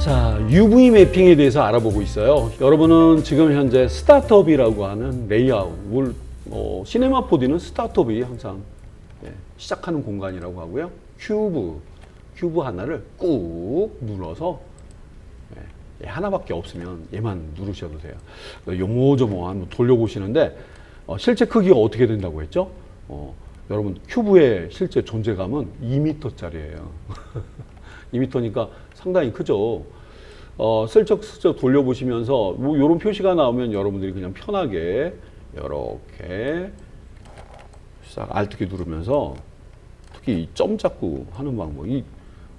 자, UV 매핑에 대해서 알아보고 있어요. 여러분은 지금 현재 스타트업이라고 하는 레이아웃, 시네마 4D는 스타트업이 항상 시작하는 공간이라고 하고요. 큐브 하나를 꾹 눌러서 하나밖에 없으면 얘만 누르셔도 돼요. 요모조모 한번 돌려보시는데 실제 크기가 어떻게 된다고 했죠? 여러분 큐브의 실제 존재감은 2m짜리예요. 2m니까 상당히 크죠. 슬쩍슬쩍 돌려보시면서 뭐 이런 표시가 나오면 여러분들이 그냥 편하게 이렇게 싹 Alt키 누르면서 특히 이 점 잡고 하는 방법, 이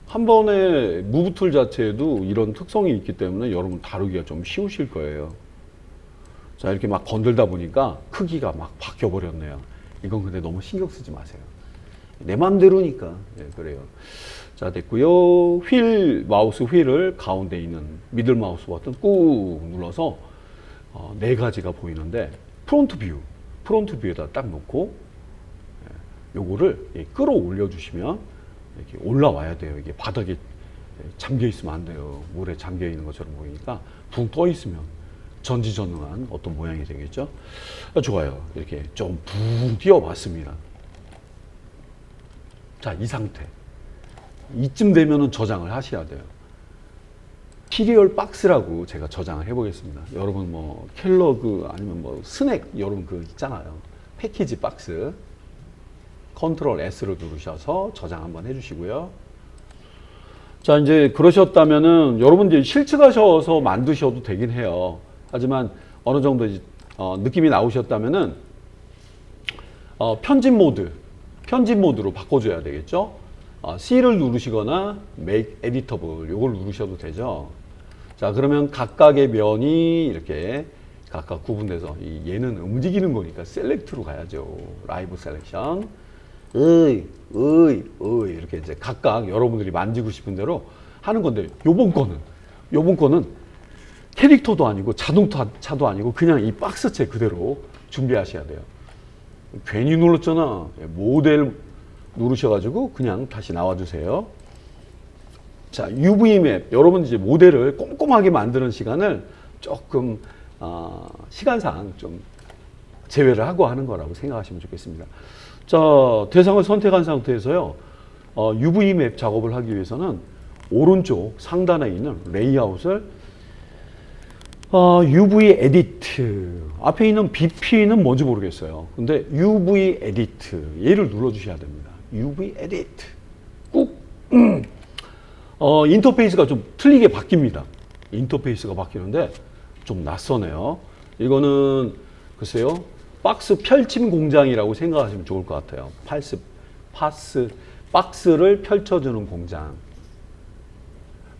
한 번의 무브 툴 자체에도 이런 특성이 있기 때문에 여러분 다루기가 좀 쉬우실 거예요. 자, 이렇게 막 건들다 보니까 크기가 막 바뀌어 버렸네요. 이건 근데 너무 신경 쓰지 마세요. 내 맘대로니까. 그래요. 자, 됐고요. 마우스 휠을 가운데 있는 미들 마우스 버튼 꾹 눌러서 네 가지가 보이는데 프론트 뷰에다 딱 놓고 요거를 끌어올려 주시면 이렇게 올라와야 돼요. 이게 바닥에 잠겨 있으면 안 돼요. 물에 잠겨 있는 것처럼 보이니까 붕 떠 있으면 전지전능한 어떤 모양이 되겠죠. 좋아요. 이렇게 좀 붕 띄워 봤습니다. 자, 이 상태. 이쯤 되면은 저장을 하셔야 돼요. 시리얼 박스라고 제가 저장을 해보겠습니다. 여러분 뭐 켈러그 아니면 뭐 스낵 여러분 그 있잖아요. 패키지 박스. 컨트롤 S를 누르셔서 저장 한번 해주시고요. 자, 이제 그러셨다면은 여러분 이제 실측하셔서 만드셔도 되긴 해요. 하지만 어느 정도 이제 느낌이 나오셨다면은 편집 모드로 바꿔줘야 되겠죠. C를 누르시거나 Make Editable 요걸 누르셔도 되죠. 자, 그러면 각각의 면이 이렇게 각각 구분돼서 얘는 움직이는 거니까 셀렉트로 가야죠. 라이브 셀렉션. 이렇게 이제 각각 여러분들이 만지고 싶은 대로 하는 건데, 요번 거는 캐릭터도 아니고 자동차도 아니고 그냥 이 박스체 그대로 준비하셔야 돼요. 괜히 눌렀잖아. 모델 누르셔가지고 그냥 다시 나와주세요. 자, UV 맵. 여러분 이제 모델을 꼼꼼하게 만드는 시간을 조금 시간상 좀 제외를 하고 하는 거라고 생각하시면 좋겠습니다. 자, 대상을 선택한 상태에서요. UV 맵 작업을 하기 위해서는 오른쪽 상단에 있는 레이아웃을 UV 에디트 앞에 있는 BP는 뭔지 모르겠어요. 근데 UV 에디트 얘를 눌러주셔야 됩니다. UV 에디트 꾹 인터페이스가 좀 틀리게 바뀝니다. 인터페이스가 바뀌는데 좀 낯서네요. 이거는 글쎄요. 박스 펼침 공장이라고 생각하시면 좋을 것 같아요. 박스를 펼쳐주는 공장.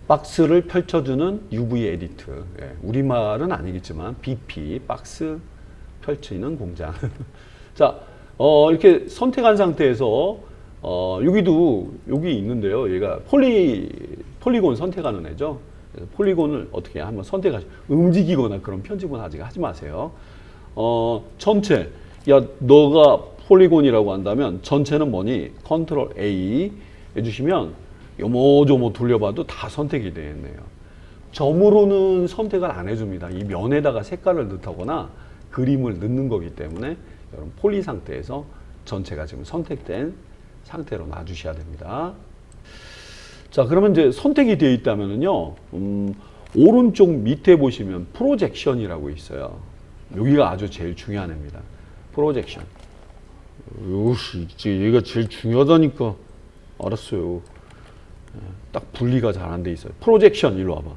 박스를 펼쳐주는 UV 에디트. 우리말은 아니겠지만 BP, 박스 펼치는 공장. 자, 이렇게 선택한 상태에서 여기 있는데요. 얘가 폴리곤 선택하는 애죠. 폴리곤을 어떻게 한번 선택하시고 움직이거나 그런 편집은 아직 하지 마세요. 전체, 너가 폴리곤이라고 한다면 전체는 뭐니? 컨트롤 A 해주시면 요모조모 돌려봐도 다 선택이 되겠네요. 점으로는 선택을 안 해줍니다. 이 면에다가 색깔을 넣거나 그림을 넣는 거기 때문에 여러분 폴리 상태에서 전체가 지금 선택된 상태로 놔주셔야 됩니다. 자, 그러면 이제 선택이 되어 있다면요, 오른쪽 밑에 보시면 프로젝션이라고 있어요. 여기가 아주 제일 중요한 애입니다. 프로젝션. 요시, 얘가 제일 중요하다니까. 알았어요. 딱 분리가 잘 안 돼 있어요. 프로젝션, 일로 와봐.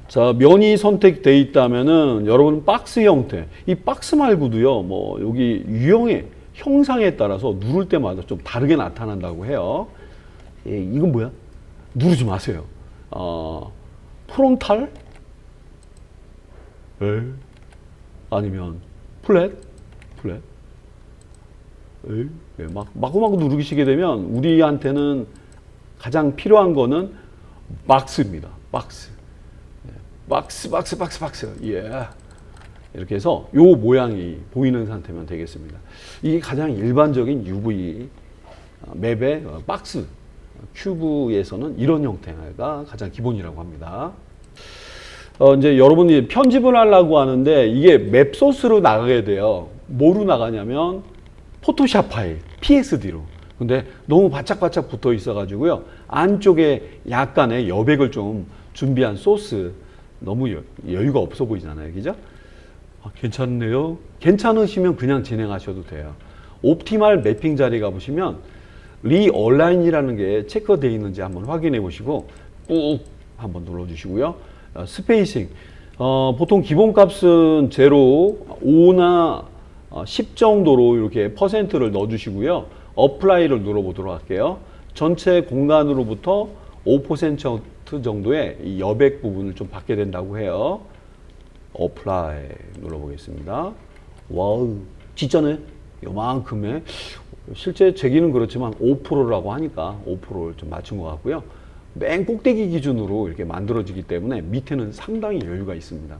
자, 면이 선택되어 있다면은 여러분 박스 형태. 이 박스 말고도요, 뭐 여기 유형의 형상에 따라서 누를 때마다 좀 다르게 나타난다고 해요. 이건 뭐야? 누르지 마세요. 프론탈? 아니면 플랫? 마구마구 누르시게 되면 우리한테는 가장 필요한 거는 박스입니다. 박스. 예. 이렇게 해서 요 모양이 보이는 상태면 되겠습니다. 이게 가장 일반적인 UV 맵의 박스 큐브에서는 이런 형태가 가장 기본이라고 합니다. 이제 여러분이 편집을 하려고 하는데 이게 맵 소스로 나가게 돼요. 뭐로 나가냐면 포토샵 파일, PSD로. 근데 너무 바짝바짝 붙어 있어가지고요. 안쪽에 약간의 여백을 좀 준비한 소스. 너무 여유가 없어 보이잖아요. 그죠? 괜찮네요. 괜찮으시면 그냥 진행하셔도 돼요. 옵티말 매핑 자리 가보시면 리얼라인이라는 게 체크되어 있는지 한번 확인해 보시고 꾹 한번 눌러주시고요. 스페이싱. 보통 기본값은 0, 5나 10 정도로 이렇게 퍼센트를 넣어주시고요. 어플라이를 눌러보도록 할게요. 전체 공간으로부터 5% 정도의 이 여백 부분을 좀 받게 된다고 해요. 어플라이 눌러보겠습니다. 와우, 진짜네. 요만큼의 실제 제기는 그렇지만 5%라고 하니까 5%를 좀 맞춘 것 같고요. 맨 꼭대기 기준으로 이렇게 만들어지기 때문에 밑에는 상당히 여유가 있습니다.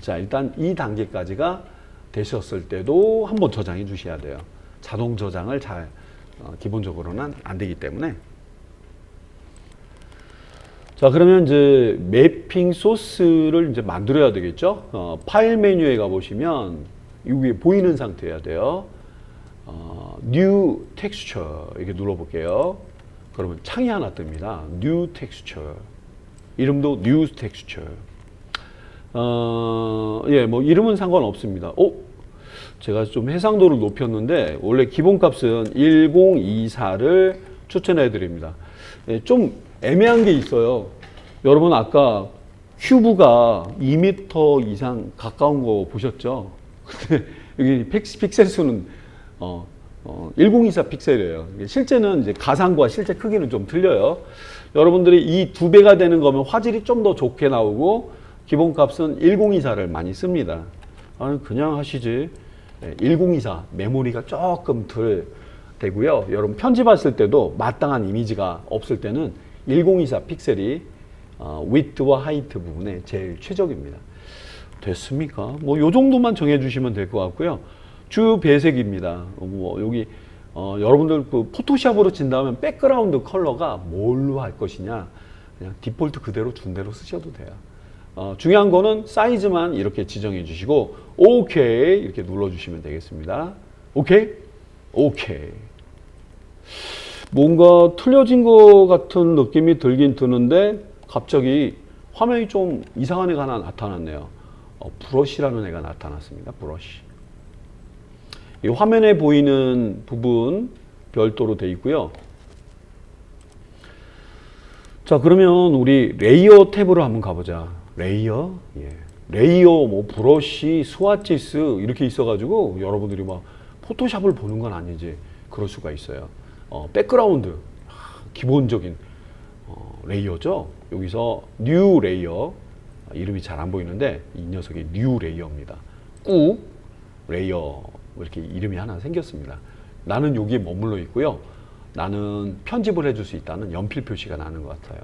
자, 일단 이 단계까지가 되셨을 때도 한번 저장해 주셔야 돼요. 자동 저장을 잘 기본적으로는 안 되기 때문에. 자, 그러면 이제 매핑 소스를 이제 만들어야 되겠죠. 파일 메뉴에 가 보시면 이 위에 보이는 상태여야 돼요. New Texture 이렇게 눌러볼게요. 그러면 창이 하나 뜹니다. New Texture. 이름도 New Texture. 예, 뭐 이름은 상관없습니다. 제가 좀 해상도를 높였는데 원래 기본값은 1024를 추천해 드립니다. 예, 좀 애매한 게 있어요. 여러분 아까 큐브가 2m 이상 가까운 거 보셨죠? 근데 여기 픽셀 수는 1024 픽셀이에요. 실제는 이제 가상과 실제 크기는 좀 틀려요. 여러분들이 이 2배가 되는 거면 화질이 좀 더 좋게 나오고 기본값은 1024를 많이 씁니다. 그냥 하시지. 1024 메모리가 조금 덜 되고요. 여러분 편집하실 때도 마땅한 이미지가 없을 때는 1024 픽셀이 width와 height 부분에 제일 최적입니다. 됐습니까? 뭐 요 정도만 정해 주시면 될 것 같고요. 주 배색입니다. 뭐 여기 여러분들 그 포토샵으로 친다면 백그라운드 컬러가 뭘로 할 것이냐 그냥 디폴트 그대로 준 대로 쓰셔도 돼요. 중요한 거는 사이즈만 이렇게 지정해 주시고 오케이 이렇게 눌러 주시면 되겠습니다. 오케이? 오케이. 뭔가 틀려진 것 같은 느낌이 들긴 드는데 갑자기 화면이 좀 이상한 애가 하나 나타났네요. 브러쉬라는 애가 나타났습니다. 브러쉬. 이 화면에 보이는 부분 별도로 되어 있고요. 자, 그러면 우리 레이어 탭으로 한번 가보자. 레이어? 예. 레이어, 뭐 브러쉬, 스와치스 이렇게 있어가지고 여러분들이 막 포토샵을 보는 건 아니지 그럴 수가 있어요. 백그라운드 기본적인 레이어죠. 여기서 뉴 레이어 이름이 잘 안 보이는데 이 녀석이 뉴 레이어입니다. 꾹 레이어 이렇게 이름이 하나 생겼습니다. 나는 여기에 머물러 있고요. 나는 편집을 해줄 수 있다는 연필 표시가 나는 것 같아요.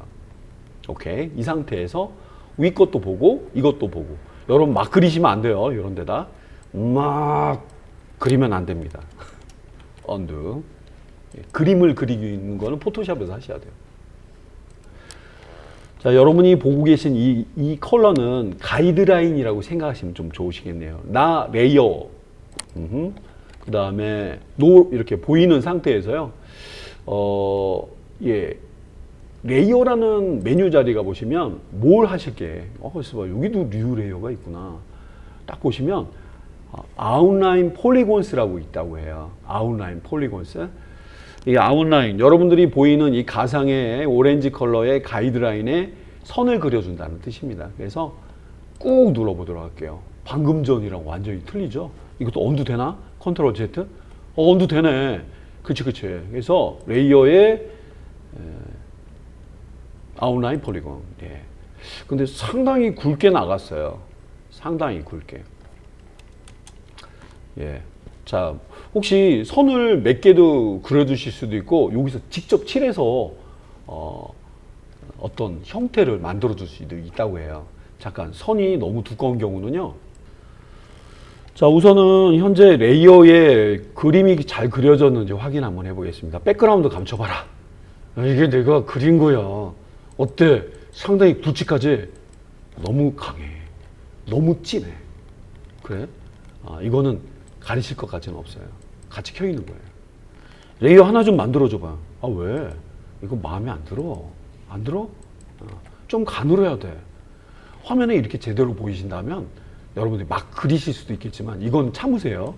오케이. 이 상태에서 위 것도 보고 이것도 보고 여러분 막 그리시면 안 돼요. 이런 데다 막 그리면 안 됩니다. 언두. 그림을 그리는 거는 포토샵에서 하셔야 돼요. 자, 여러분이 보고 계신 이 컬러는 가이드라인이라고 생각하시면 좀 좋으시겠네요. 나 레이어. 그 다음에 노 이렇게 보이는 상태에서요. 예. 레이어라는 메뉴 자리가 보시면 뭘 하실게. 그래서 봐. 여기도 뉴 레이어가 있구나. 딱 보시면 아웃라인 폴리곤스라고 있다고 해요. 아웃라인 폴리곤스. 이 아웃라인, 여러분들이 보이는 이 가상의 오렌지 컬러의 가이드라인에 선을 그려준다는 뜻입니다. 그래서 꾹 눌러보도록 할게요. 방금 전이랑 완전히 틀리죠? 이것도 언두 되나? 컨트롤 Z? 언두 되네. 그치. 그래서 레이어의 아웃라인 폴리곤. 예. 근데 상당히 굵게 나갔어요. 상당히 굵게. 예. 자, 혹시 선을 몇 개도 그려주실 수도 있고 여기서 직접 칠해서 어떤 형태를 만들어 줄 수도 있다고 해요. 잠깐 선이 너무 두꺼운 경우는요. 자, 우선은 현재 레이어에 그림이 잘 그려졌는지 확인 한번 해보겠습니다. 백그라운드 감춰봐라. 야, 이게 내가 그린 거야. 어때? 상당히 굵직하지? 너무 강해. 너무 진해. 그래? 이거는 가리실 것까지는 없어요. 같이 켜 있는 거예요. 레이어 하나 좀 만들어줘봐. 왜? 이거 마음에 안 들어. 안 들어? 좀 가늘어야 돼. 화면에 이렇게 제대로 보이신다면 여러분들이 막 그리실 수도 있겠지만 이건 참으세요.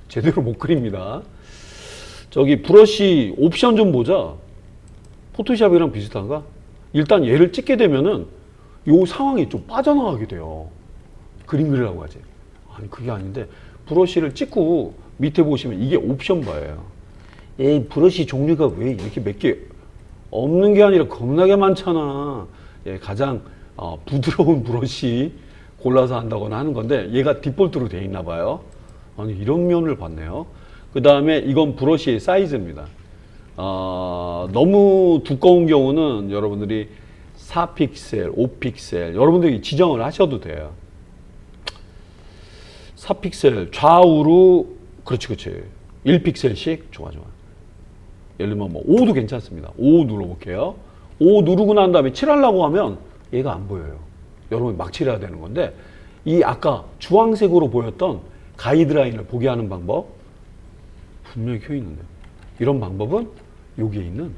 제대로 못 그립니다. 저기 브러쉬 옵션 좀 보자. 포토샵이랑 비슷한가? 일단 얘를 찍게 되면은 요 상황이 좀 빠져나가게 돼요. 그림 그리려고 하지. 아니 그게 아닌데 브러쉬를 찍고 밑에 보시면 이게 옵션 바예요. 이 브러쉬 종류가 왜 이렇게 몇 개 없는 게 아니라 겁나게 많잖아. 가장 부드러운 브러쉬 골라서 한다거나 하는 건데 얘가 디폴트로 되어 있나 봐요. 아니 이런 면을 봤네요. 그 다음에 이건 브러쉬의 사이즈입니다. 너무 두꺼운 경우는 여러분들이 4픽셀, 5픽셀 여러분들이 지정을 하셔도 돼요. 4픽셀 좌우로 그렇지 1픽셀씩 좋아. 예를 들면 뭐 5도 괜찮습니다. 5 눌러볼게요. 5 누르고 난 다음에 칠하려고 하면 얘가 안 보여요. 여러분이 막 칠해야 되는 건데 이 아까 주황색으로 보였던 가이드라인을 보게 하는 방법 분명히 켜 있는데 이런 방법은 여기에 있는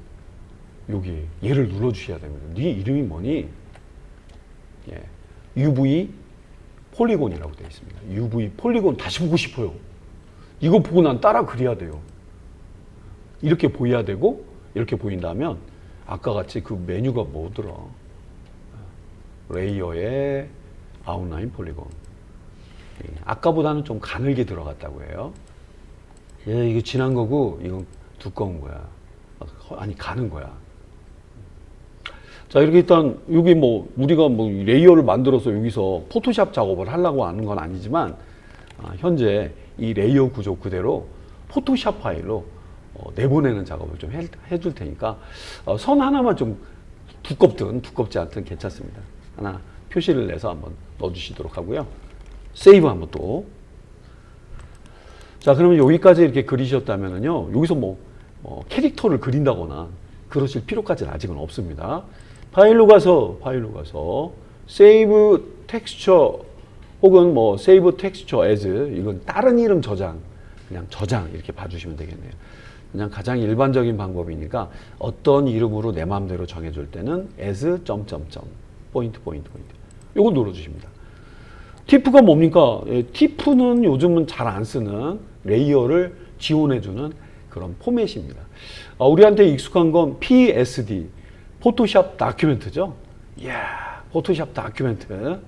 여기 얘를 눌러주셔야 됩니다. 네 이름이 뭐니? UV 폴리곤이라고 되어 있습니다. UV 폴리곤 다시 보고 싶어요. 이거 보고 난 따라 그려야 돼요. 이렇게 보여야 되고 이렇게 보인다면 아까 같이 그 메뉴가 뭐더라? 레이어에 아웃라인 폴리곤. 아까보다는 좀 가늘게 들어갔다고 해요. 이거 진한 거고 이건 두꺼운 거야. 아니 가는 거야. 자 이렇게 일단 여기 뭐 우리가 뭐 레이어를 만들어서 여기서 포토샵 작업을 하려고 하는 건 아니지만 현재 이 레이어 구조 그대로 포토샵 파일로 내보내는 작업을 좀 해줄 테니까 선 하나만 좀 두껍든 두껍지 않든 괜찮습니다. 하나 표시를 내서 한번 넣어주시도록 하고요. 세이브 한번 또. 자 그러면 여기까지 이렇게 그리셨다면요 여기서 뭐 캐릭터를 그린다거나 그러실 필요까지는 아직은 없습니다. 파일로 가서 세이브 텍스처 혹은 뭐 세이브 텍스처 as 이건 다른 이름 저장 그냥 저장 이렇게 봐주시면 되겠네요. 그냥 가장 일반적인 방법이니까 어떤 이름으로 내 마음대로 정해줄 때는 as 포인트 요거 눌러주십니다. 티프가 뭡니까? 티프는 요즘은 잘 안 쓰는 레이어를 지원해주는 그런 포맷입니다. 우리한테 익숙한 건 PSD, 포토샵 다큐멘트죠. 이야, 포토샵 다큐멘트.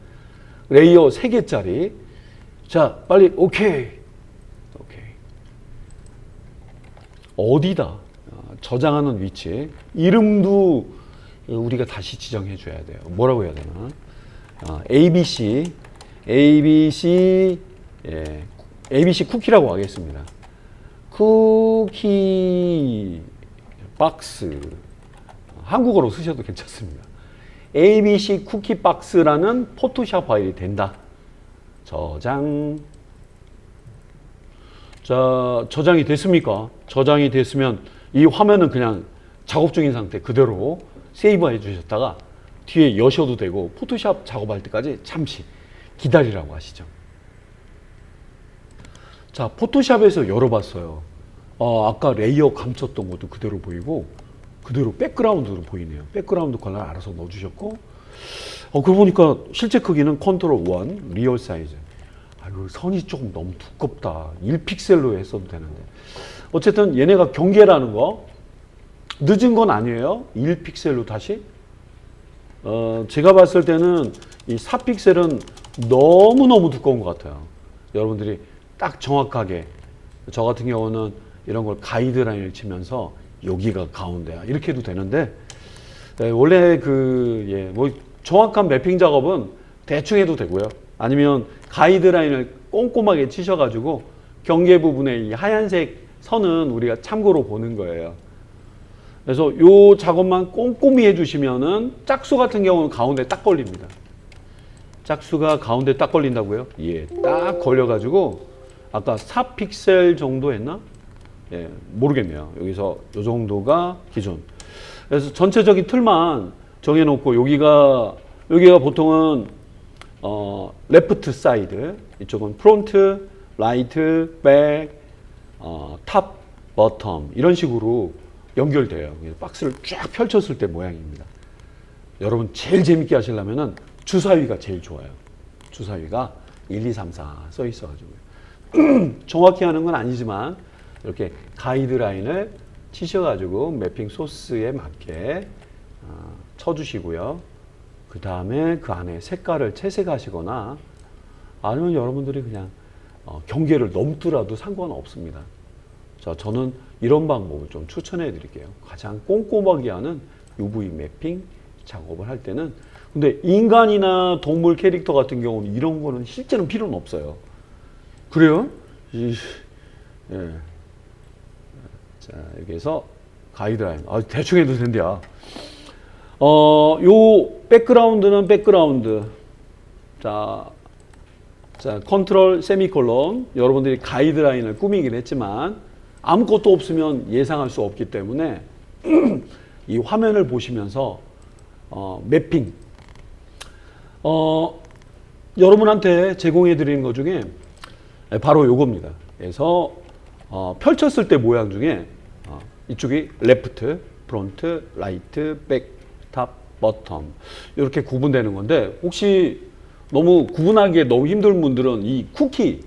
레이어 3개짜리. 자, 빨리 오케이. 어디다? 저장하는 위치. 이름도 우리가 다시 지정해 줘야 돼요. 뭐라고 해야 되나? ABC 쿠키라고 하겠습니다. 쿠키 박스 한국어로 쓰셔도 괜찮습니다. ABC 쿠키 박스라는 포토샵 파일이 된다. 저장. 자, 저장이 됐습니까? 저장이 됐으면 이 화면은 그냥 작업 중인 상태 그대로 세이브 해 주셨다가 뒤에 여셔도 되고 포토샵 작업할 때까지 잠시 기다리라고 하시죠. 자, 포토샵에서 열어봤어요. 아까 레이어 감췄던 것도 그대로 보이고 그대로 백그라운드로 보이네요. 백그라운드 컬러 알아서 넣어주셨고 그러고 보니까 실제 크기는 컨트롤 1 리얼 사이즈. 아이고 선이 조금 너무 두껍다. 1픽셀로 했어도 되는데 어쨌든 얘네가 경계라는 거 늦은 건 아니에요. 1픽셀로 다시 제가 봤을 때는 이 4픽셀은 너무너무 두꺼운 것 같아요. 여러분들이 딱 정확하게 저 같은 경우는 이런 걸 가이드라인을 치면서 여기가 가운데야 이렇게 해도 되는데 원래 뭐 정확한 매핑 작업은 대충 해도 되고요. 아니면 가이드라인을 꼼꼼하게 치셔가지고 경계 부분에 이 하얀색 선은 우리가 참고로 보는 거예요. 그래서 요 작업만 꼼꼼히 해주시면은 짝수 같은 경우는 가운데 딱 걸립니다. 짝수가 가운데 딱 걸린다고요? 예, 딱 걸려가지고 아까 4픽셀 정도 했나? 예, 모르겠네요. 여기서 이 정도가 기준. 그래서 전체적인 틀만 정해놓고 여기가 보통은 레프트 사이드, 이쪽은 프론트, 라이트, 백, 탑, 버텀 이런 식으로 연결돼요. 박스를 쫙 펼쳤을 때 모양입니다. 여러분 제일 재밌게 하시려면은 주사위가 제일 좋아요. 주사위가 1, 2, 3, 4 써 있어가지고요. 정확히 하는 건 아니지만 이렇게 가이드라인을 치셔가지고 매핑 소스에 맞게 쳐주시고요. 그 다음에 그 안에 색깔을 채색하시거나 아니면 여러분들이 그냥 경계를 넘더라도 상관없습니다. 자, 저는 이런 방법을 좀 추천해 드릴게요. 가장 꼼꼼하게 하는 UV 매핑 작업을 할 때는. 근데 인간이나 동물 캐릭터 같은 경우는 이런 거는 실제로는 필요는 없어요. 그래요? 예. 자, 여기서 가이드라인. 대충 해도 된대요. 요 백그라운드는 백그라운드. 자, 컨트롤 세미콜론. 여러분들이 가이드라인을 꾸미긴 했지만 아무것도 없으면 예상할 수 없기 때문에 이 화면을 보시면서 매핑. 여러분한테 제공해 드리는 것 중에 바로 요겁니다. 그래서 펼쳤을 때 모양 중에 이쪽이 레프트, 프론트, 라이트, 백, 탑, 버텀 이렇게 구분되는 건데 혹시 너무 구분하기에 너무 힘든 분들은 이 쿠키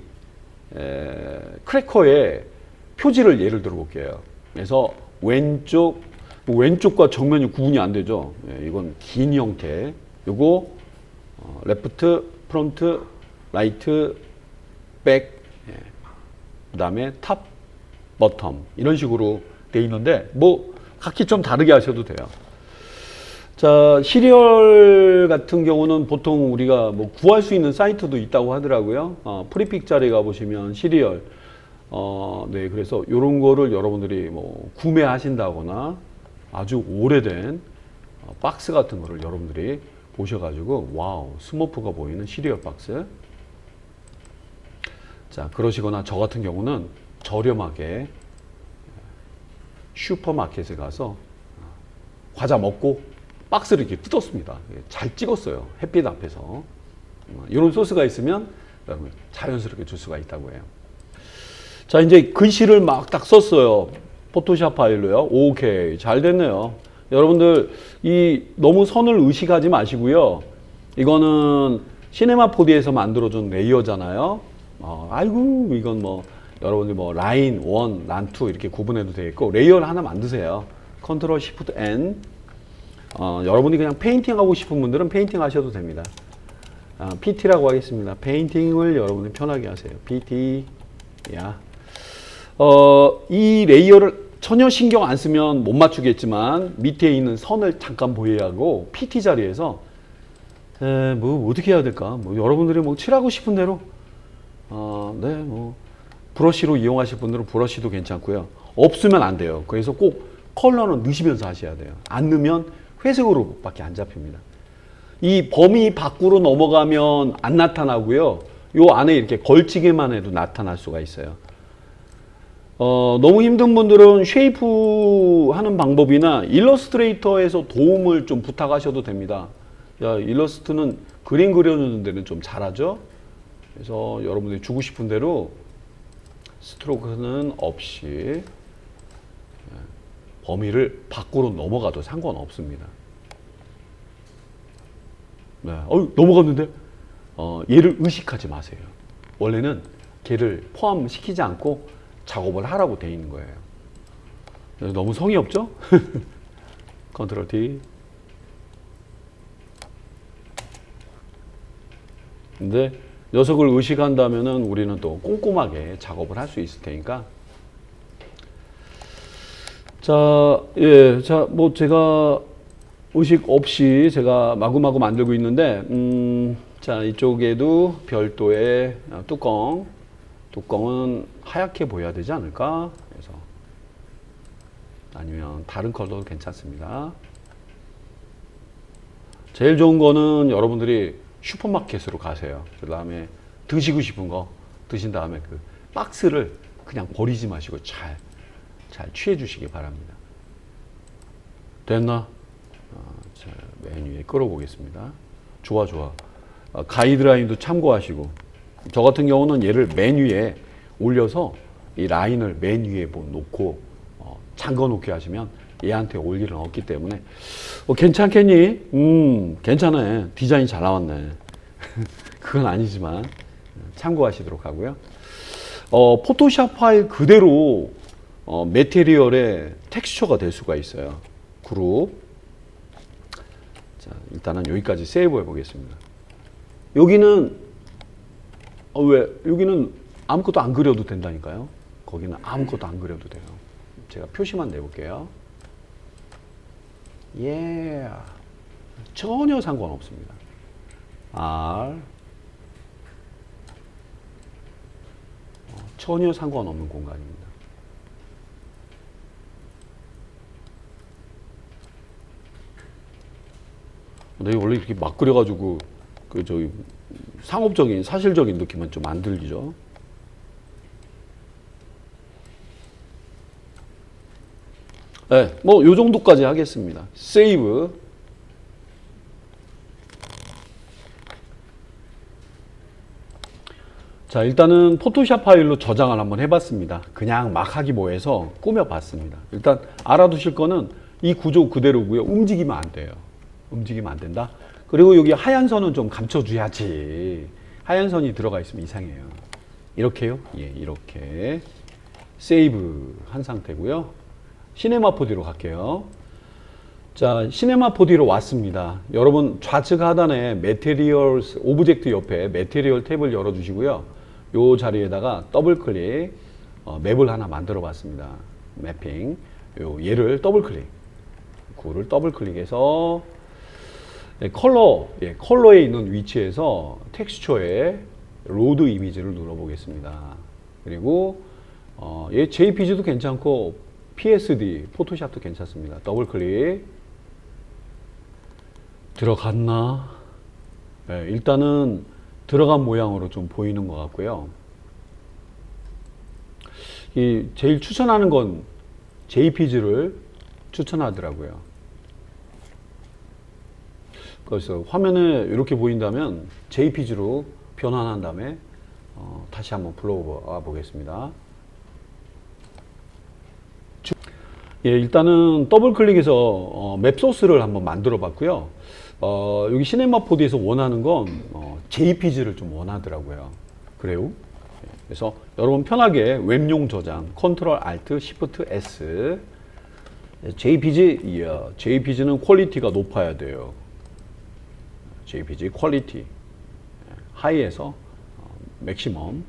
크래커의 표지를 예를 들어 볼게요. 그래서 왼쪽과 정면이 구분이 안 되죠. 이건 긴 형태. 요거 레프트, 프론트, 라이트, 백, 그 다음에 탑, 버텀 이런 식으로 돼 있는데 뭐 각기 좀 다르게 하셔도 돼요. 자, 시리얼 같은 경우는 보통 우리가 뭐 구할 수 있는 사이트도 있다고 하더라고요. 프리픽 자리에 가보시면 시리얼 네, 그래서 이런 거를 여러분들이 뭐 구매하신다거나 아주 오래된 박스 같은 거를 여러분들이 보셔가지고 와우 스머프가 보이는 시리얼 박스. 자, 그러시거나 저 같은 경우는 저렴하게 슈퍼마켓에 가서 과자 먹고 박스를 이렇게 뜯었습니다. 잘 찍었어요. 햇빛 앞에서. 이런 소스가 있으면 여러분 자연스럽게 줄 수가 있다고 해요. 자, 이제 글씨를 막 딱 썼어요. 포토샵 파일로요. 오케이. 잘 됐네요. 여러분들 너무 선을 의식하지 마시고요. 이거는 시네마 4D에서 만들어준 레이어잖아요. 아이고 이건 뭐 여러분들 뭐 라인 1, 란 2 이렇게 구분해도 되겠고 레이어를 하나 만드세요. 컨트롤 시프트 N. 여러분이 그냥 페인팅 하고 싶은 분들은 페인팅 하셔도 됩니다. PT라고 하겠습니다. 페인팅을 여러분이 편하게 하세요. PT. 야. 이 레이어를 전혀 신경 안 쓰면 못 맞추겠지만 밑에 있는 선을 잠깐 보여야 하고 PT 자리에서 뭐 어떻게 해야 될까? 뭐 여러분들이 뭐 칠하고 싶은 대로 네, 뭐 브러쉬로 이용하실 분들은 브러쉬도 괜찮고요. 없으면 안 돼요. 그래서 꼭 컬러는 넣으시면서 하셔야 돼요. 안 넣으면 회색으로밖에 안 잡힙니다. 이 범위 밖으로 넘어가면 안 나타나고요. 요 안에 이렇게 걸치기만 해도 나타날 수가 있어요. 너무 힘든 분들은 쉐이프 하는 방법이나 일러스트레이터에서 도움을 좀 부탁하셔도 됩니다. 야, 일러스트는 그림 그려주는 데는 좀 잘하죠. 그래서 여러분들이 주고 싶은 대로 스트로크는 없이 범위를 밖으로 넘어가도 상관없습니다. 네, 넘어갔는데 얘를 의식하지 마세요. 원래는 걔를 포함시키지 않고 작업을 하라고 돼 있는 거예요. 너무 성의 없죠? 컨트롤 T. 근데 녀석을 의식한다면은 우리는 또 꼼꼼하게 작업을 할 수 있을 테니까. 자, 예, 자, 뭐 제가 의식 없이 제가 마구마구 만들고 있는데, 자, 이쪽에도 별도의 뚜껑은 하얗게 보여야 되지 않을까? 그래서 아니면 다른 컬러도 괜찮습니다. 제일 좋은 거는 여러분들이 슈퍼마켓으로 가세요. 그 다음에 드시고 싶은 거 드신 다음에 그 박스를 그냥 버리지 마시고 잘 잘 취해 주시기 바랍니다. 됐나? 자, 맨 위에 끌어보겠습니다. 좋아. 가이드라인도 참고하시고, 저 같은 경우는 얘를 맨 위에 올려서 이 라인을 맨 위에 놓고 잠궈 놓게 하시면 얘한테 올 일은 없기 때문에 괜찮겠니? 괜찮네. 디자인 잘 나왔네. 그건 아니지만 참고하시도록 하고요. 포토샵 파일 그대로 매테리얼의 텍스처가 될 수가 있어요. 그룹. 자, 일단은 여기까지 세이브 해보겠습니다. 여기는 왜 여기는 아무것도 안 그려도 된다니까요. 거기는 아무것도 안 그려도 돼요. 제가 표시만 내볼게요. 예, 전혀 상관없습니다. R 전혀 상관없는 공간입니다. 내가 원래 이렇게 막 그려가지고 저기 상업적인 사실적인 느낌은 좀 안 들리죠. 네, 뭐 요 정도까지 하겠습니다. 세이브. 자, 일단은 포토샵 파일로 저장을 한번 해봤습니다. 그냥 막 하기 뭐해서 꾸며봤습니다. 일단 알아두실 거는 이 구조 그대로고요. 움직이면 안 돼요. 움직이면 안 된다. 그리고 여기 하얀 선은 좀 감춰줘야지. 하얀 선이 들어가 있으면 이상해요. 이렇게요? 예, 이렇게 세이브 한 상태고요. 시네마 4D로 갈게요. 자, 시네마 4D로 왔습니다. 여러분 좌측 하단에 매테리얼 오브젝트 옆에 매테리얼 탭을 열어주시고요. 요 자리에다가 더블 클릭 맵을 하나 만들어 봤습니다. 매핑. 얘를 더블 클릭. 그거를 더블 클릭해서 컬러에 있는 위치에서 텍스처에 로드 이미지를 눌러 보겠습니다. 그리고 얘 JPG도 괜찮고 PSD, 포토샵도 괜찮습니다. 더블 클릭. 들어갔나? 네, 일단은 들어간 모양으로 좀 보이는 것 같고요. 제일 추천하는 건 JPG를 추천하더라고요. 그래서 화면에 이렇게 보인다면 JPG로 변환한 다음에 다시 한번 불러와 보겠습니다. 예, 일단은 더블 클릭해서 맵 소스를 한번 만들어 봤고요. 여기 시네마 4D에서 원하는 건 JPG를 좀 원하더라고요. 그래요? 그래서 여러분 편하게 웹용 저장 컨트롤 알트 시프트 S JPG는 퀄리티가 높아야 돼요. JPG 퀄리티 하이에서 맥시멈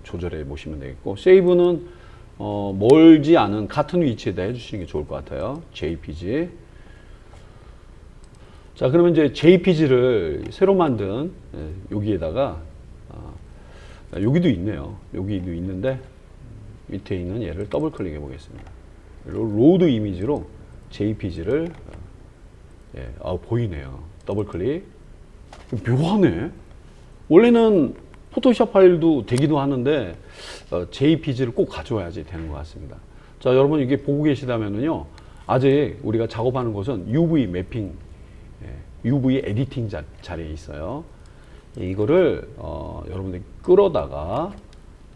조절해 보시면 되겠고, 세이브는 멀지 않은 같은 위치에다 해주시는 게 좋을 것 같아요. JPG. 자, 그러면 이제 JPG를 새로 만든 여기에다가 여기도 있네요. 여기도 있는데 밑에 있는 얘를 더블 클릭해 보겠습니다. 로드 이미지로 JPG를 보이네요. 더블 클릭. 묘하네. 원래는 포토샵 파일도 되기도 하는데 JPG를 꼭 가져와야지 되는 것 같습니다. 자, 여러분 이게 보고 계시다면은요, 아직 우리가 작업하는 것은 UV 매핑, UV 에디팅 자리에 있어요. 이거를 여러분들이 끌어다가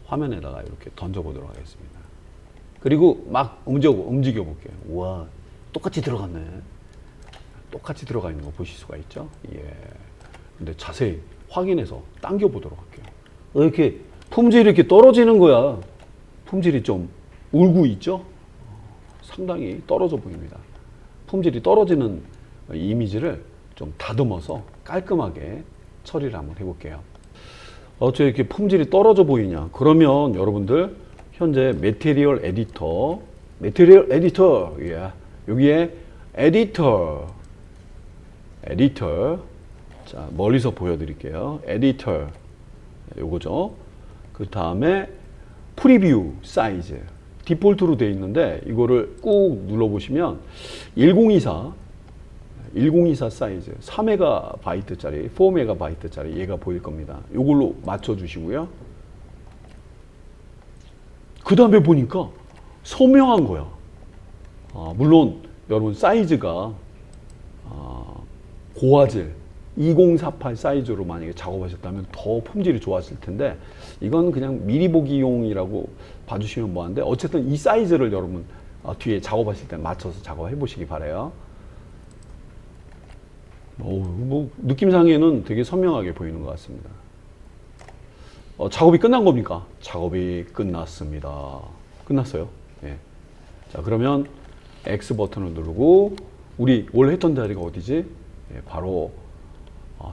화면에다가 이렇게 던져보도록 하겠습니다. 그리고 막 움직여 볼게요. 우와, 똑같이 들어갔네. 똑같이 들어가 있는 거 보실 수가 있죠. 예. 근데 자세히 확인해서 당겨 보도록 할게요. 이렇게 품질이 이렇게 떨어지는 거야. 품질이 좀 울고 있죠. 상당히 떨어져 보입니다. 품질이 떨어지는 이미지를 좀 다듬어서 깔끔하게 처리를 한번 해볼게요. 어째 이렇게 품질이 떨어져 보이냐? 그러면 여러분들 현재 매테리얼 에디터, 예. 여기에 에디터, 자, 멀리서 보여드릴게요. 에디터, 요거죠. 그 다음에 프리뷰 사이즈, 디폴트로 되어 있는데 이거를 꾹 눌러보시면 1024 사이즈 4MB짜리, 4MB짜리 얘가 보일 겁니다. 이걸로 맞춰주시고요. 그 다음에 보니까 선명한 거야. 물론 여러분 사이즈가 고화질 2048 사이즈로 만약에 작업하셨다면 더 품질이 좋았을 텐데 이건 그냥 미리 보기용이라고 봐주시면 뭐한데 어쨌든 이 사이즈를 여러분 뒤에 작업하실 때 맞춰서 작업해 보시기 바래요. 뭐 느낌상에는 되게 선명하게 보이는 것 같습니다. 작업이 끝난 겁니까? 작업이 끝났습니다. 끝났어요. 예. 자, 그러면 X 버튼을 누르고 우리 원래 했던 자리가 어디지? 예, 바로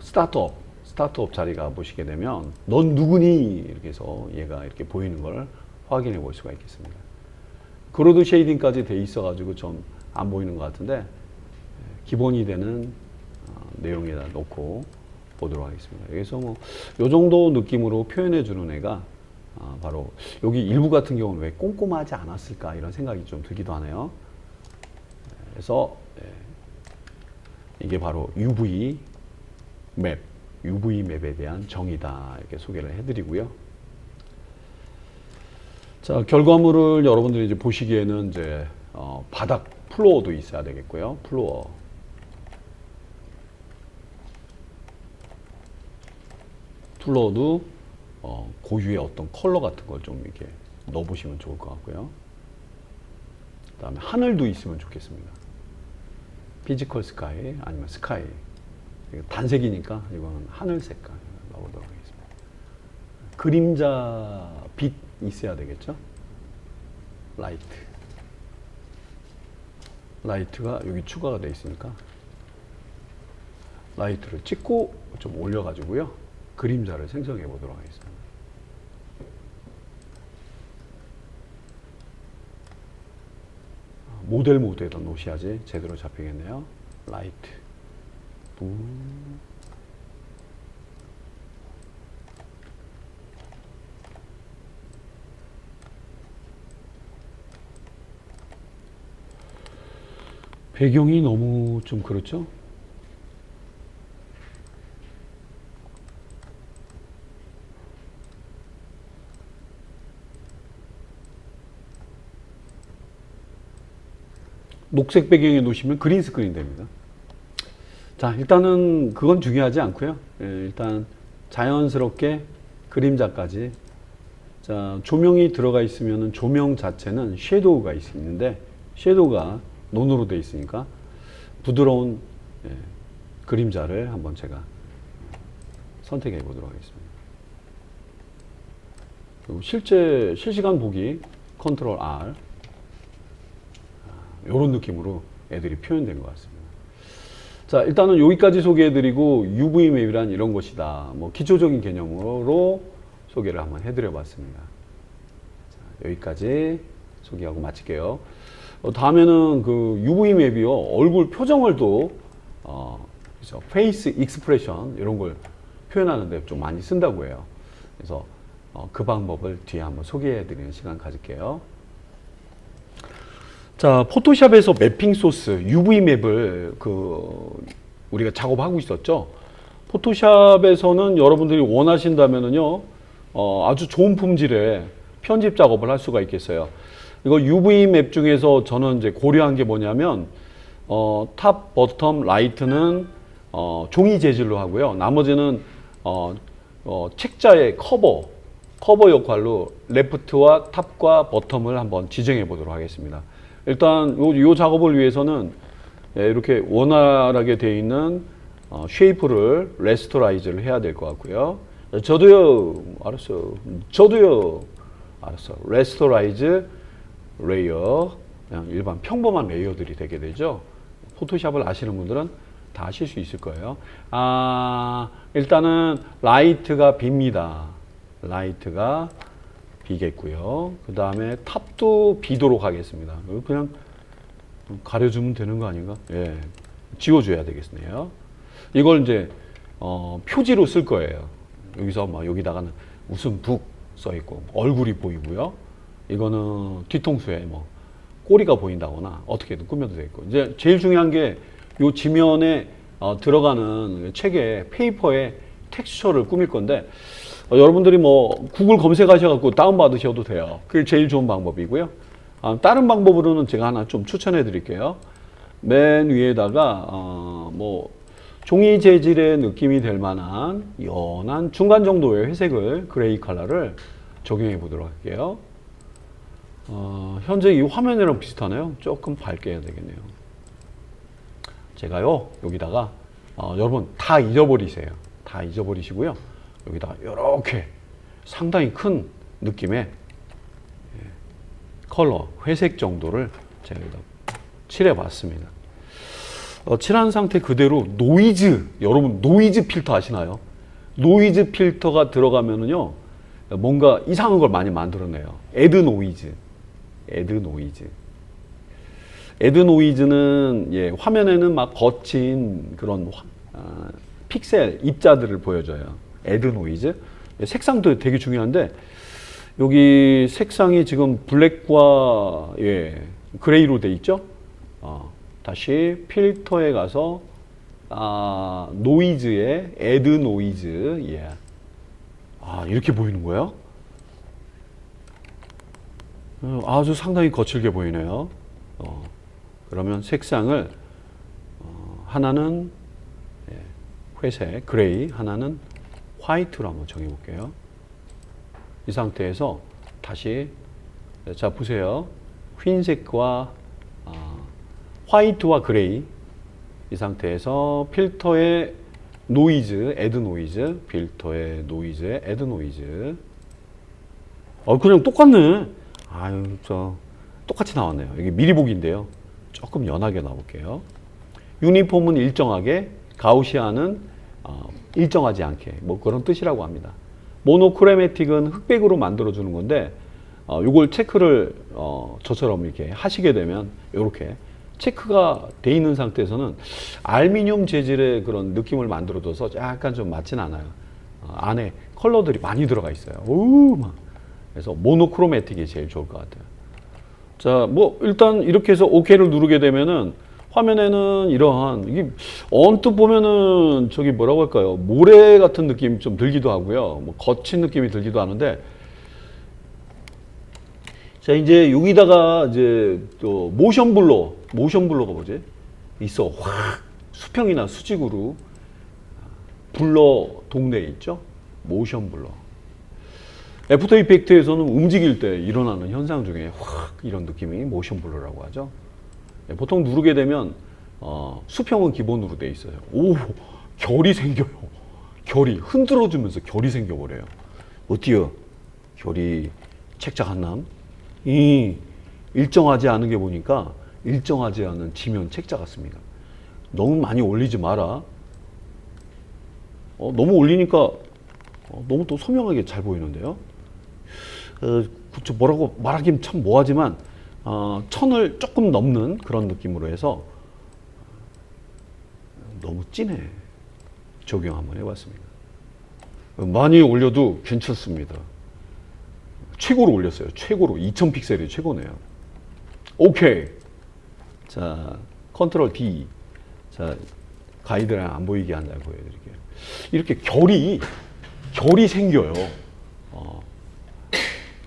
스타트업 자리가 보시게 되면 넌 누구니? 이렇게 해서 얘가 이렇게 보이는 걸 확인해 볼 수가 있겠습니다. 그로드 쉐이딩까지 돼 있어 가지고 좀 안 보이는 것 같은데 기본이 되는 내용에다 놓고 보도록 하겠습니다. 여기서 뭐 요 정도 느낌으로 표현해 주는 애가 바로 여기 일부 같은 경우는 왜 꼼꼼하지 않았을까 이런 생각이 좀 들기도 하네요. 그래서 이게 바로 UV 맵에 대한 정의다 이렇게 소개를 해드리고요. 자, 결과물을 여러분들이 이제 보시기에는 이제 바닥 플로어도 있어야 되겠고요. 플로어도 고유의 어떤 컬러 같은 걸 좀 이렇게 넣어보시면 좋을 것 같고요. 그 다음에 하늘도 있으면 좋겠습니다. 피지컬 스카이 아니면 스카이. 단색이니까 이거는 하늘 색깔 넣어보도록 하겠습니다. 그림자 빛 있어야 되겠죠? 라이트가 여기 추가가 되어 있으니까 라이트를 찍고 좀 올려가지고요. 그림자를 생성해 보도록 하겠습니다. 모델 모드에다 놓으셔야지 제대로 잡히겠네요. 라이트. 배경이 너무 좀 그렇죠? 녹색 배경에 놓으시면 그린 스크린 됩니다. 자, 일단은 그건 중요하지 않고요. 일단 자연스럽게 그림자까지. 자, 조명이 들어가 있으면 조명 자체는 섀도우가 있는데 섀도우가 논으로 되어 있으니까 부드러운 그림자를 한번 제가 선택해 보도록 하겠습니다. 그리고 실시간 보기 컨트롤 R 이런 느낌으로 애들이 표현된 것 같습니다. 자, 일단은 여기까지 소개해드리고 UV 맵이란 이런 것이다. 뭐 기초적인 개념으로 소개를 한번 해드려 봤습니다. 자, 여기까지 소개하고 마칠게요. 다음에는 그 UV 맵이요 얼굴 표정을 또 그렇죠? 페이스 익스프레션 이런 걸 표현하는데 좀 많이 쓴다고 해요. 그래서 그 방법을 뒤에 한번 소개해드리는 시간 가질게요. 자, 포토샵에서 매핑 소스 UV 맵을 우리가 작업하고 있었죠. 포토샵에서는 여러분들이 원하신다면은요 아주 좋은 품질의 편집 작업을 할 수가 있겠어요. 이거 UV 맵 중에서 저는 이제 고려한 게 뭐냐면 탑, 버텀, 라이트는 종이 재질로 하고요. 나머지는 책자의 커버 역할로 레프트와 탑과 버텀을 한번 지정해 보도록 하겠습니다. 일단 요 작업을 위해서는 이렇게 원활하게 되어 있는 쉐이프를 레스토라이즈를 해야 될 것 같고요. 저도요. 알았어. 레스토라이즈 레이어, 그냥 일반 평범한 레이어들이 되게 되죠. 포토샵을 아시는 분들은 다 아실 수 있을 거예요. 일단은 라이트가 B입니다. 라이트가 B겠고요. 그 다음에 탑도 B도록 하겠습니다. 그냥 가려주면 되는 거 아닌가? 예, 지워줘야 되겠네요. 이걸 이제 표지로 쓸 거예요. 여기서 막 여기다가는 무슨 북 써 있고 얼굴이 보이고요. 이거는 뒤통수에 뭐 꼬리가 보인다거나 어떻게든 꾸며도 되겠고, 이제 제일 중요한 게 요 지면에 들어가는 책의 페이퍼의 텍스처를 꾸밀 건데 여러분들이 뭐 구글 검색하셔갖고 다운받으셔도 돼요. 그게 제일 좋은 방법이고요. 다른 방법으로는 제가 하나 좀 추천해 드릴게요. 맨 위에다가 뭐 종이 재질의 느낌이 될 만한 연한 중간 정도의 회색을 그레이 컬러를 적용해 보도록 할게요. 현재 이 화면이랑 비슷하네요. 조금 밝게 해야 되겠네요. 제가요 여기다가 여러분 다 잊어버리세요. 다 잊어버리시고요. 여기다가 이렇게 상당히 큰 느낌의 컬러 회색 정도를 제가 여기다 칠해 봤습니다. 칠한 상태 그대로 노이즈, 여러분 노이즈 필터 아시나요? 노이즈 필터가 들어가면은요 뭔가 이상한 걸 많이 만들어내요. 애드 노이즈. 애드 노이즈는 예, 화면에는 막 거친 그런 픽셀 입자들을 보여줘요. 애드 노이즈. 색상도 되게 중요한데 여기 색상이 지금 블랙과 예, 그레이로 돼 있죠. 다시 필터에 가서 노이즈에 애드 노이즈. 예. 이렇게 보이는 거예요. 아주 상당히 거칠게 보이네요. 그러면 색상을 하나는 회색, 그레이, 하나는 화이트로 한번 정해 볼게요. 이 상태에서 다시 자 보세요. 흰색과 화이트와 그레이 이 상태에서 필터의 노이즈, 애드 노이즈, 필터의 노이즈에 애드 노이즈. 그냥 똑같네. 똑같이 나왔네요. 이게 미리 보기인데요. 조금 연하게 나올게요. 유니폼은 일정하게, 가우시안은 일정하지 않게, 뭐 그런 뜻이라고 합니다. 모노크로매틱은 흑백으로 만들어주는 건데, 이걸 체크를 저처럼 이렇게 하시게 되면 이렇게 체크가 돼 있는 상태에서는 알루미늄 재질의 그런 느낌을 만들어줘서 약간 좀 맞진 않아요. 안에 컬러들이 많이 들어가 있어요. 그래서 모노크로매틱이 제일 좋을 것 같아요. 자, 뭐 일단 이렇게 해서 OK를 누르게 되면은 화면에는 이러한 이게 언뜻 보면은 저기 뭐라고 할까요? 모래 같은 느낌 좀 들기도 하고요. 뭐 거친 느낌이 들기도 하는데 자, 이제 여기다가 이제 또 모션 블러가 뭐지? 있어. 확 수평이나 수직으로 블러 동네에 있죠? 모션 블러. 애프터 이펙트에서는 움직일 때 일어나는 현상 중에 확 이런 느낌이 모션 블러라고 하죠. 보통 누르게 되면 수평은 기본으로 돼 있어요. 오, 결이 생겨요. 결이 흔들어주면서 결이 생겨버려요. 어때요? 결이 책작 한남? 이 일정하지 않은 게 보니까 일정하지 않은 지면 책자 같습니다. 너무 많이 올리지 마라. 너무 올리니까 너무 또 선명하게 잘 보이는데요. 뭐라고 말하긴 참 뭐하지만 천을 조금 넘는 그런 느낌으로 해서 너무 진해 적용 한번 해봤습니다. 많이 올려도 괜찮습니다. 최고로 올렸어요. 최고로 2000픽셀이 최고네요. 오케이. 자, 컨트롤 D. 자, 가이드라인 안 보이게 한다고 보여드릴게요. 이렇게 결이 생겨요.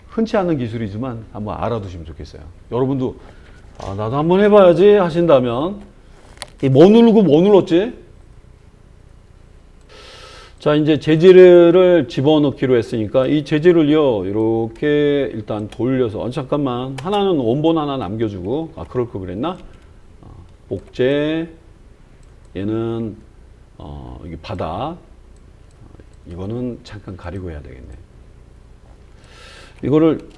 흔치 않은 기술이지만 한번 알아두시면 좋겠어요. 여러분도 나도 한번 해봐야지 하신다면 뭐 누르고 뭐 눌렀지? 자, 이제 재질을 집어넣기로 했으니까 이 재질을요 이렇게 일단 돌려서 잠깐만 하나는 원본 하나 남겨주고 그럴 거 그랬나? 복제 얘는 이게 바닥 이거는 잠깐 가리고 해야 되겠네. 이거를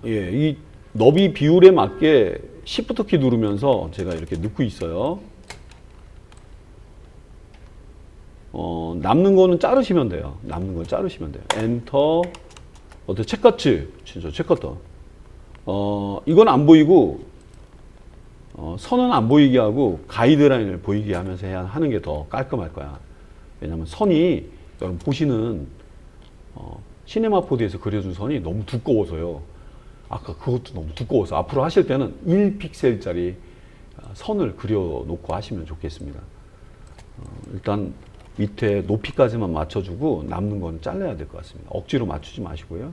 이 너비 비율에 맞게 Shift 키 누르면서 제가 이렇게 넣고 있어요. 남는 거는 자르시면 돼요. 남는 건 자르시면 돼요. 엔터. 어때? 책같이? 진짜 책같다. 이건 안 보이고, 선은 안 보이게 하고, 가이드라인을 보이게 하면서 하는 게 더 깔끔할 거야. 왜냐면 선이, 여러분 보시는, 시네마포드에서 그려준 선이 너무 두꺼워서요. 아까 그것도 너무 두꺼워서 앞으로 하실 때는 1픽셀짜리 선을 그려놓고 하시면 좋겠습니다. 일단 밑에 높이까지만 맞춰주고 남는 건 잘라야 될 것 같습니다. 억지로 맞추지 마시고요.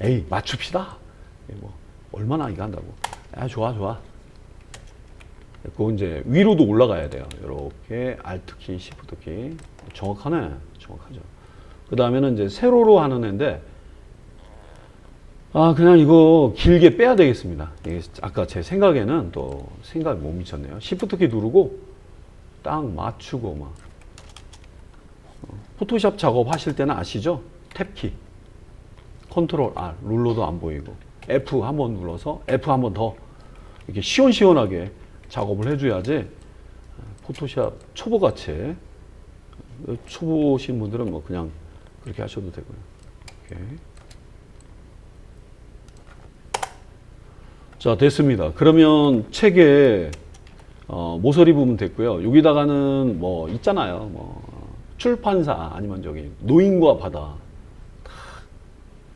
에이, 맞춥시다. 뭐 얼마나 이거 한다고. 아, 좋아, 좋아. 그거 이제 위로도 올라가야 돼요. 이렇게 Alt키, Shift키. 정확하네. 정확하죠. 그 다음에는 이제 세로로 하는 애인데, 아, 그냥 이거 길게 빼야 되겠습니다. 이게 아까 제 생각에는 또 생각이 못 미쳤네요. Shift키 누르고 딱 맞추고 막. 포토샵 작업하실 때는 아시죠? 탭키. 컨트롤 R, 룰러도 안 보이고. F 한번 눌러서 F 한번 더. 이렇게 시원시원하게 작업을 해줘야지 포토샵 초보같이, 초보신 분들은 뭐 그냥 그렇게 하셔도 되고요. 오케이. 자, 됐습니다. 그러면 책에 모서리 부분 됐고요. 여기다가는 뭐 있잖아요. 뭐 출판사 아니면 저기 노인과 바다.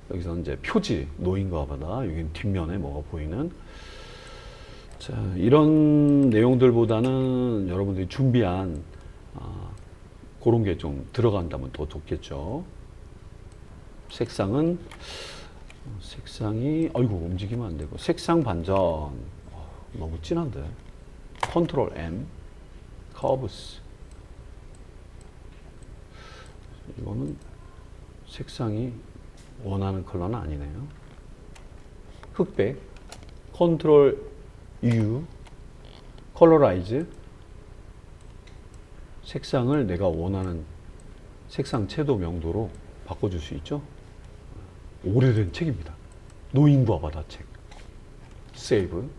여기서 이제 표지 노인과 바다. 여기 뒷면에 뭐가 보이는. 자, 이런 내용들보다는 여러분들이 준비한 그런 게 좀 들어간다면 더 좋겠죠. 색상이 아이고 움직이면 안 되고 색상 반전 너무 진한데. 컨트롤 M 커브스. 이거는 색상이 원하는 컬러는 아니네요. 흑백 컨트롤 U 컬러라이즈. 색상을 내가 원하는 색상 채도 명도로 바꿔줄 수 있죠. 오래된 책입니다. 노인과 바다 책. 세이브.